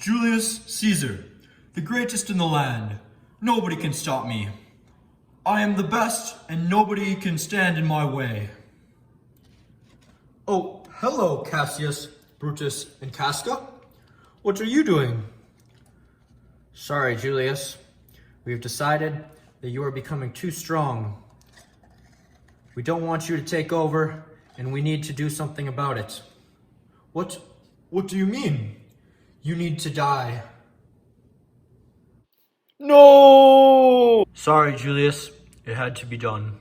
Julius Caesar, the greatest in the land. Nobody can stop me. I am the best, and nobody can stand in my way. Oh, hello, Cassius, Brutus, and Casca. What are you doing? Sorry, Julius. We've decided that you are becoming too strong. We don't want you to take over, and we need to do something about it. What do you mean? You need to die. No! Sorry, Julius. It had to be done.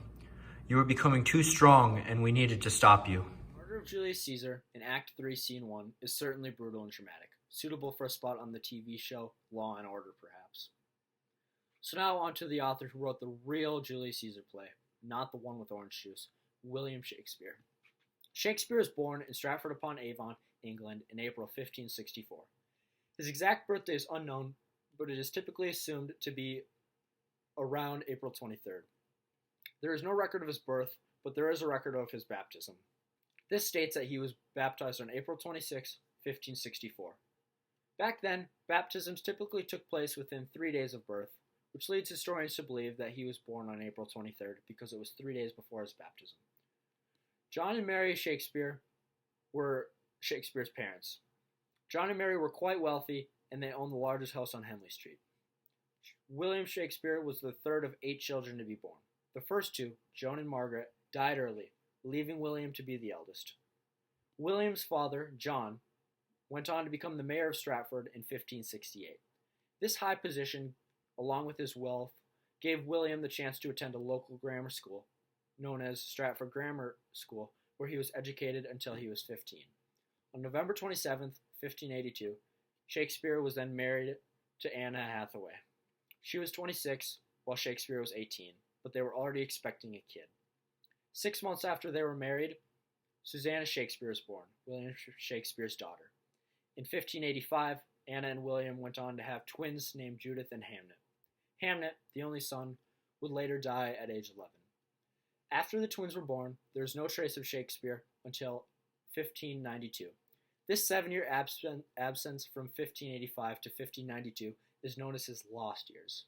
You were becoming too strong, and we needed to stop you. The murder of Julius Caesar in Act 3, Scene 1 is certainly brutal and traumatic, suitable for a spot on the TV show Law and Order, perhaps. So now on to the author who wrote the real Julius Caesar play, not the one with orange juice, William Shakespeare. Shakespeare was born in Stratford-upon-Avon, England, in April 1564. His exact birthday is unknown, but it is typically assumed to be around April 23rd. There is no record of his birth, but there is a record of his baptism. This states that he was baptized on April 26, 1564. Back then, baptisms typically took place within 3 days of birth, which leads historians to believe that he was born on April 23rd because it was 3 days before his baptism. John and Mary Shakespeare were Shakespeare's parents. John and Mary were quite wealthy, and they owned the largest house on Henley Street. William Shakespeare was the third of 8 children to be born. The first two, Joan and Margaret, died early, leaving William to be the eldest. William's father, John, went on to become the mayor of Stratford in 1568. This high position, along with his wealth, gave William the chance to attend a local grammar school, known as Stratford Grammar School, where he was educated until he was 15. On November 27, 1582, Shakespeare was then married to Anna Hathaway. She was 26, while Shakespeare was 18, but they were already expecting a kid. 6 months after they were married, Susanna Shakespeare was born, William Shakespeare's daughter. In 1585, Anna and William went on to have twins named Judith and Hamnet. Hamnet, the only son, would later die at age 11. After the twins were born, there is no trace of Shakespeare until 1592. This 7-year absence from 1585 to 1592 is known as his lost years.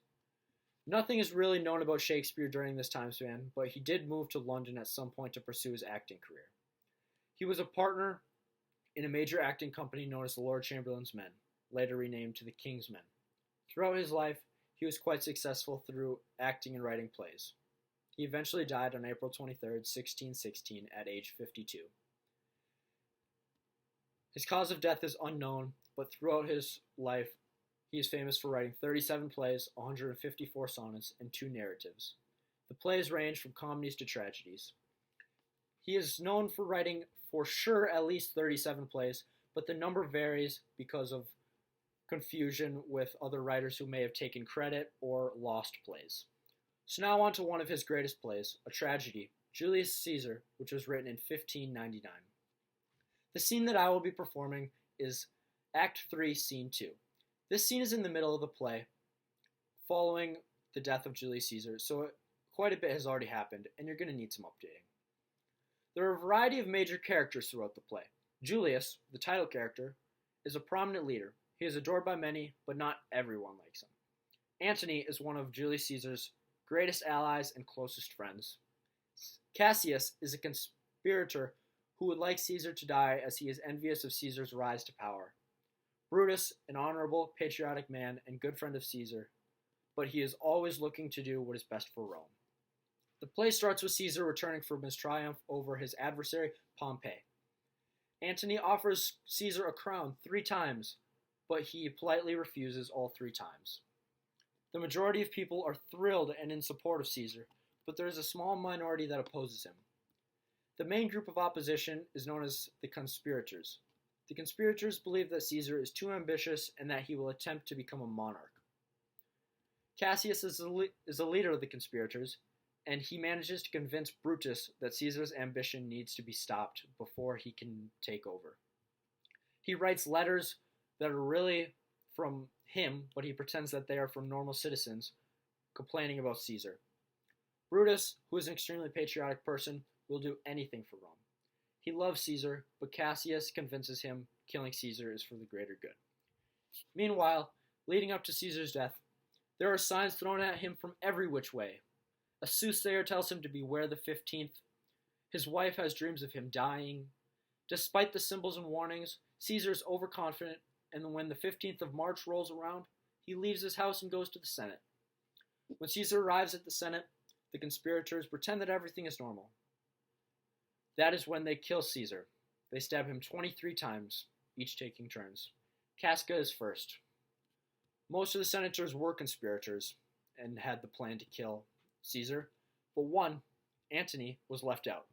Nothing is really known about Shakespeare during this time span, but he did move to London at some point to pursue his acting career. He was a partner in a major acting company known as the Lord Chamberlain's Men, later renamed to the King's Men. Throughout his life, he was quite successful through acting and writing plays. He eventually died on April 23, 1616, at age 52. His cause of death is unknown, but throughout his life, he is famous for writing 37 plays, 154 sonnets, and 2 narratives. The plays range from comedies to tragedies. He is known for writing for sure at least 37 plays, but the number varies because of confusion with other writers who may have taken credit or lost plays. So now on to one of his greatest plays, a tragedy, Julius Caesar, which was written in 1599. The scene that I will be performing is Act 3, Scene 2. This scene is in the middle of the play, following the death of Julius Caesar, so quite a bit has already happened, and you're going to need some updating. There are a variety of major characters throughout the play. Julius, the title character, is a prominent leader. He is adored by many, but not everyone likes him. Antony is one of Julius Caesar's greatest allies and closest friends. Cassius is a conspirator who would like Caesar to die as he is envious of Caesar's rise to power. Brutus, an honorable, patriotic man and good friend of Caesar, but he is always looking to do what is best for Rome. The play starts with Caesar returning from his triumph over his adversary, Pompey. Antony offers Caesar a crown 3 times, but he politely refuses all 3 times. The majority of people are thrilled and in support of Caesar, but there is a small minority that opposes him. The main group of opposition is known as the conspirators. The conspirators believe that Caesar is too ambitious and that he will attempt to become a monarch. Cassius is the leader of the conspirators, and he manages to convince Brutus that Caesar's ambition needs to be stopped before he can take over. He writes letters that are really from him, but he pretends that they are from normal citizens complaining about Caesar. Brutus, who is an extremely patriotic person, will do anything for Rome. He loves Caesar, but Cassius convinces him killing Caesar is for the greater good. Meanwhile, leading up to Caesar's death, there are signs thrown at him from every which way. A soothsayer tells him to beware the 15th. His wife has dreams of him dying. Despite the symbols and warnings, Caesar is overconfident, and when the 15th of March rolls around, he leaves his house and goes to the Senate. When Caesar arrives at the Senate, the conspirators pretend that everything is normal. That is when they kill Caesar. They stab him 23 times, each taking turns. Casca is first. Most of the senators were conspirators and had the plan to kill Caesar, but one, Antony, was left out.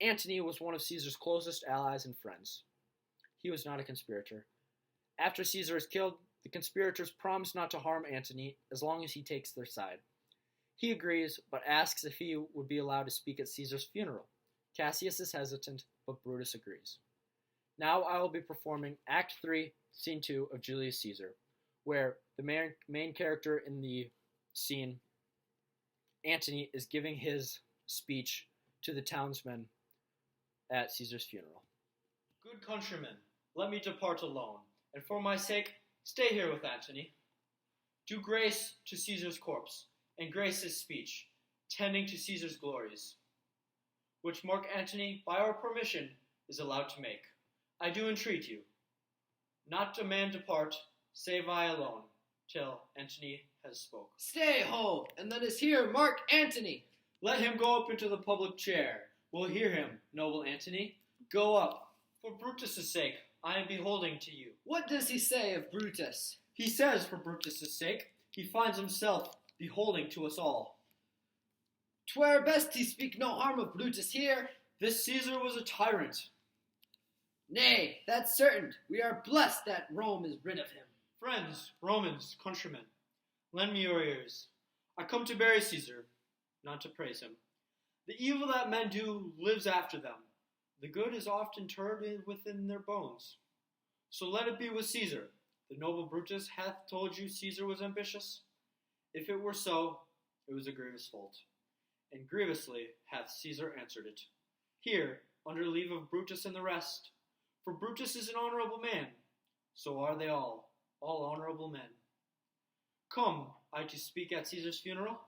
Antony was one of Caesar's closest allies and friends. He was not a conspirator. After Caesar is killed, the conspirators promise not to harm Antony as long as he takes their side. He agrees, but asks if he would be allowed to speak at Caesar's funeral. Cassius is hesitant, but Brutus agrees. Now I will be performing Act 3, Scene 2 of Julius Caesar, where the main character in the scene, Antony, is giving his speech to the townsmen at Caesar's funeral. Good countrymen, let me depart alone, and for my sake, stay here with Antony. Do grace to Caesar's corpse, and grace his speech, tending to Caesar's glories, which Mark Antony, by our permission, is allowed to make. I do entreat you, not to man depart, save I alone, till Antony has spoke. Stay, ho, and let us hear Mark Antony. Let him go up into the public chair. We'll hear him, noble Antony. Go up. For Brutus' sake, I am beholding to you. What does he say of Brutus? He says, for Brutus' sake, he finds himself beholding to us all. 'Twere best he speak no harm of Brutus here. This Caesar was a tyrant. Nay, that's certain. We are blessed that Rome is rid of him. Friends, Romans, countrymen, lend me your ears. I come to bury Caesar, not to praise him. The evil that men do lives after them. The good is often interred within their bones. So let it be with Caesar. The noble Brutus hath told you Caesar was ambitious. If it were so, it was a grievous fault. And grievously hath Caesar answered it. Here, under leave of Brutus and the rest, for Brutus is an honorable man, so are they all honorable men. Come I to speak at Caesar's funeral?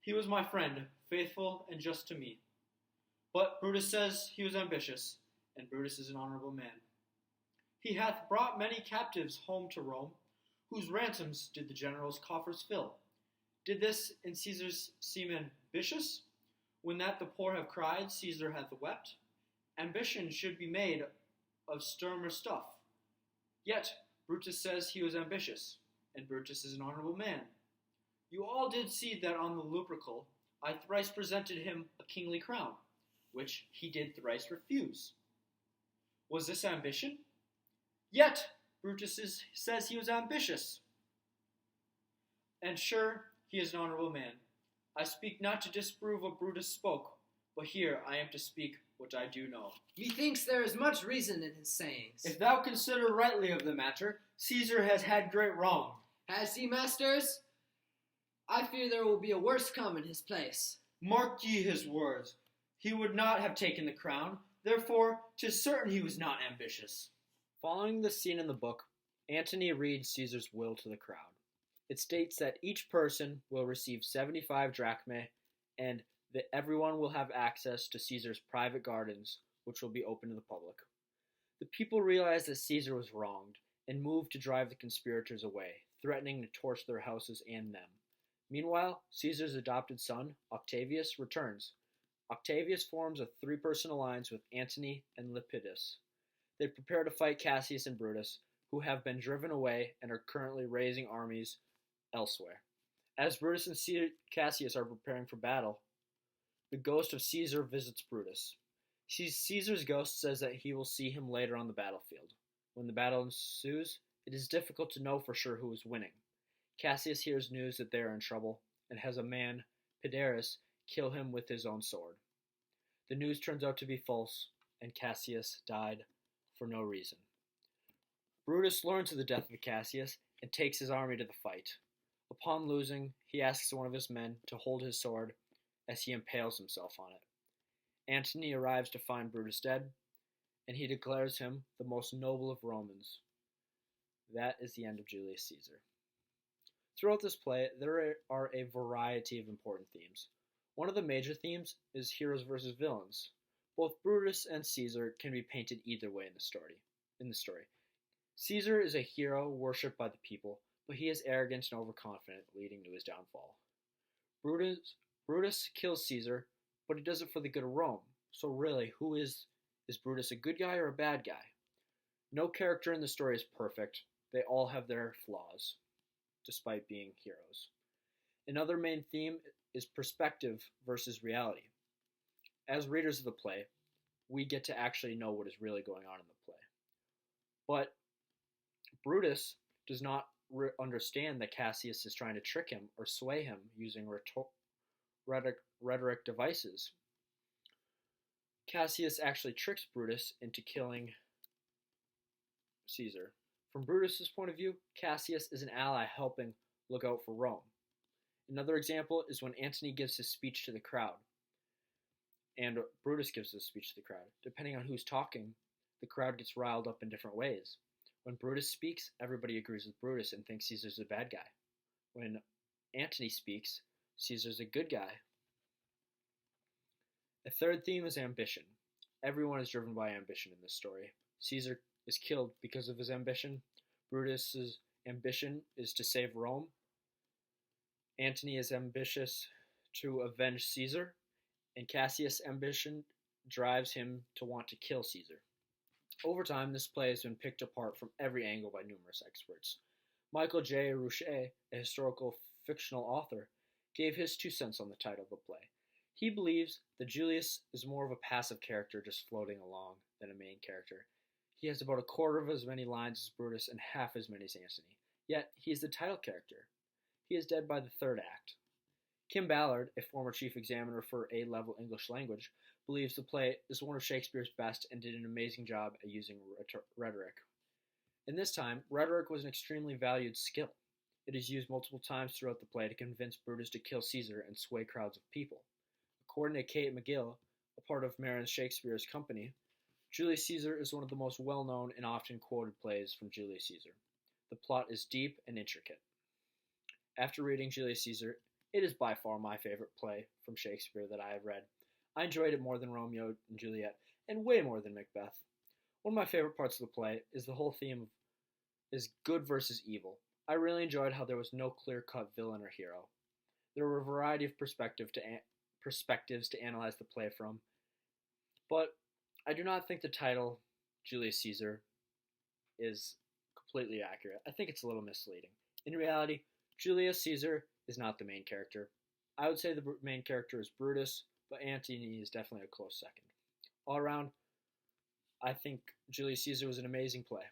He was my friend, faithful and just to me. But Brutus says he was ambitious, and Brutus is an honorable man. He hath brought many captives home to Rome, whose ransoms did the general's coffers fill. Did this in Caesar's seem ambitious? When that the poor have cried, Caesar hath wept. Ambition should be made of sterner stuff. Yet Brutus says he was ambitious, and Brutus is an honorable man. You all did see that on the Lupercal I thrice presented him a kingly crown, which he did thrice refuse. Was this ambition? Yet Brutus says he was ambitious. And sure, he is an honorable man. I speak not to disprove what Brutus spoke, but here I am to speak what I do know. Methinks there is much reason in his sayings. If thou consider rightly of the matter, Caesar has had great wrong. Has he, masters? I fear there will be a worse come in his place. Mark ye his words. He would not have taken the crown, therefore 'tis certain he was not ambitious. Following the scene in the book, Antony reads Caesar's will to the crowd. It states that each person will receive 75 drachmae, and that everyone will have access to Caesar's private gardens, which will be open to the public. The people realize that Caesar was wronged, and move to drive the conspirators away, threatening to torch their houses and them. Meanwhile, Caesar's adopted son, Octavius, returns. Octavius forms a three-person alliance with Antony and Lepidus. They prepare to fight Cassius and Brutus, who have been driven away and are currently raising armies elsewhere. As Brutus and Cassius are preparing for battle, the ghost of Caesar visits Brutus. Caesar's ghost says that he will see him later on the battlefield. When the battle ensues, it is difficult to know for sure who is winning. Cassius hears news that they are in trouble, and has a man, Pederus, kill him with his own sword. The news turns out to be false, and Cassius died for no reason. Brutus learns of the death of Cassius, and takes his army to the fight. Upon losing, he asks one of his men to hold his sword, as he impales himself on it. Antony arrives to find Brutus dead, and he declares him the most noble of Romans. That is the end of Julius Caesar. Throughout this play, there are a variety of important themes. One of the major themes is heroes versus villains. Both Brutus and Caesar can be painted either way in the story. Caesar is a hero worshipped by the people, but he is arrogant and overconfident, leading to his downfall. Brutus kills Caesar, but he does it for the good of Rome. So really, who is Brutus, a good guy or a bad guy? No character in the story is perfect. They all have their flaws, despite being heroes. Another main theme is perspective versus reality. As readers of the play, we get to actually know what is really going on in the play. But Brutus does not understand that Cassius is trying to trick him or sway him using rhetoric devices. Cassius actually tricks Brutus into killing Caesar. From Brutus's point of view, Cassius is an ally helping look out for Rome. Another example is when Antony gives his speech to the crowd, and Brutus gives his speech to the crowd. Depending on who's talking, the crowd gets riled up in different ways. When Brutus speaks, everybody agrees with Brutus and thinks Caesar's a bad guy. When Antony speaks, Caesar's a good guy. A third theme is ambition. Everyone is driven by ambition in this story. Caesar is killed because of his ambition. Brutus's ambition is to save Rome. Antony is ambitious to avenge Caesar, and Cassius' ambition drives him to want to kill Caesar. Over time, this play has been picked apart from every angle by numerous experts. Michael J. Ruchet, a historical fictional author, gave his 2 cents on the title of the play. He believes that Julius is more of a passive character just floating along than a main character. He has about a quarter of as many lines as Brutus and half as many as Antony. Yet, he is the title character. He is dead by the 3rd act. Kim Ballard, a former chief examiner for A-level English language, believes the play is one of Shakespeare's best and did an amazing job at using rhetoric. In this time, rhetoric was an extremely valued skill. It is used multiple times throughout the play to convince Brutus to kill Caesar and sway crowds of people. According to Kate McGill, a part of Marin Shakespeare's company, Julius Caesar is one of the most well-known and often quoted plays from Julius Caesar. The plot is deep and intricate. After reading Julius Caesar, it is by far my favorite play from Shakespeare that I have read. I enjoyed it more than Romeo and Juliet, and way more than Macbeth. One of my favorite parts of the play is the whole theme is good versus evil. I really enjoyed how there was no clear-cut villain or hero. There were a variety of perspectives to analyze the play from, but I do not think the title, Julius Caesar, is completely accurate. I think it's a little misleading. In reality, Julius Caesar is not the main character. I would say the main character is Brutus, but Antony is definitely a close second. All around, I think Julius Caesar was an amazing play.